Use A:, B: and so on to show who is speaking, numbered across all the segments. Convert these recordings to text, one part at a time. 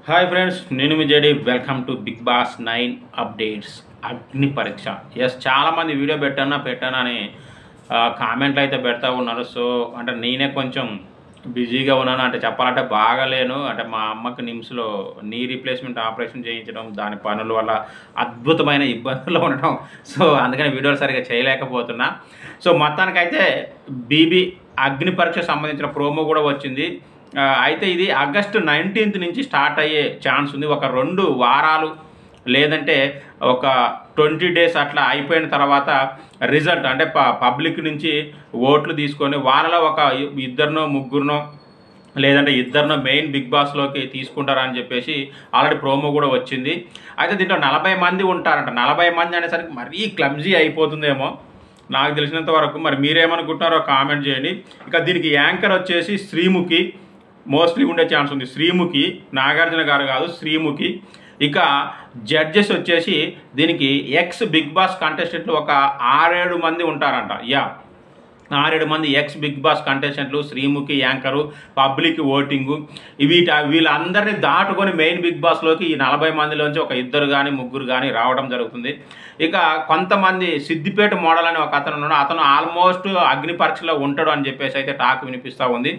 A: Hi friends, నేను మీ JD. Welcome to Bigg Boss 9 updates Agni Pariksha. Yes, చాలామంది వీడియో పెట్టానని కామెంట్లు అయితే పెడతా ఉన్నారు. సో అంటే నేనే కొంచెం బిజీగా ఉన్నాను. అంటే చెప్పాలంటే బాగాలేను. అంటే మా అమ్మకి నిమ్స్లో నీ రీప్లేస్మెంట్ ఆపరేషన్ చేయించడం, దాని పనుల వల్ల అద్భుతమైన ఇబ్బందుల్లో ఉండడం. సో అందుకని వీడియోలు సరిగ్గా చేయలేకపోతున్నా. సో మొత్తానికైతే బీబీ అగ్ని పరీక్ష సంబంధించిన ప్రోమో కూడా వచ్చింది. అయితే ఇది ఆగస్టు 19th నుంచి స్టార్ట్ అయ్యే ఛాన్స్ ఉంది. ఒక 2 వారాలు లేదంటే ఒక 20 days అట్లా అయిపోయిన తర్వాత రిజల్ట్ అంటే పబ్లిక్ నుంచి ఓట్లు తీసుకొని వాళ్ళలో ఒక ఇద్దరినో ముగ్గురునో లేదంటే ఇద్దరినో మెయిన్ బిగ్ బాస్లోకి తీసుకుంటారని చెప్పేసి ఆల్రెడీ ప్రోమో కూడా వచ్చింది. అయితే దీంట్లో 40 మంది ఉంటారంట. 40 మంది అనేసరికి మరీ క్లమ్జీ అయిపోతుందేమో నాకు తెలిసినంత వరకు. మరి మీరేమనుకుంటున్నారో కామెంట్ చేయండి. ఇక దీనికి యాంకర్ వచ్చేసి శ్రీముఖి మోస్ట్లీ ఉండే ఛాన్స్ ఉంది. శ్రీముఖి, నాగార్జున గారు కాదు, శ్రీముఖి. ఇక జడ్జెస్ వచ్చేసి దీనికి ఎక్స్ బిగ్ బాస్ కంటెస్టెంట్లు ఒక 6-7 మంది ఉంటారంట. 6-7 మంది ఎక్స్ బిగ్ బాస్ కంటెస్టెంట్లు, శ్రీముఖి యాంకరు, పబ్లిక్ ఓటింగు, వీళ్ళందరినీ దాటుకొని మెయిన్ బిగ్ బాస్లోకి ఈ 40 మందిలోంచి ఒక 2 కానీ 3 కానీ రావడం జరుగుతుంది. ఇక కొంతమంది సిద్దిపేట మోడల్ అని ఒక అతను ఉన్నాడు. అతను ఆల్మోస్ట్ అగ్ని పరీక్షలో ఉంటాడు అని చెప్పేసి అయితే టాక్ వినిపిస్తూ ఉంది.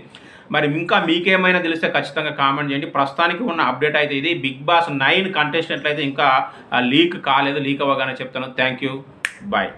A: మరి ఇంకా మీకేమైనా తెలిస్తే ఖచ్చితంగా కామెంట్ చేయండి. ప్రస్తుతానికి ఉన్న అప్డేట్ అయితే ఇది. బిగ్ బాస్ 9 కంటెస్టెంట్లు అయితే ఇంకా లీక్ కాలేదు. లీక్ అవ్వగానే చెప్తాను. Thank you, bye.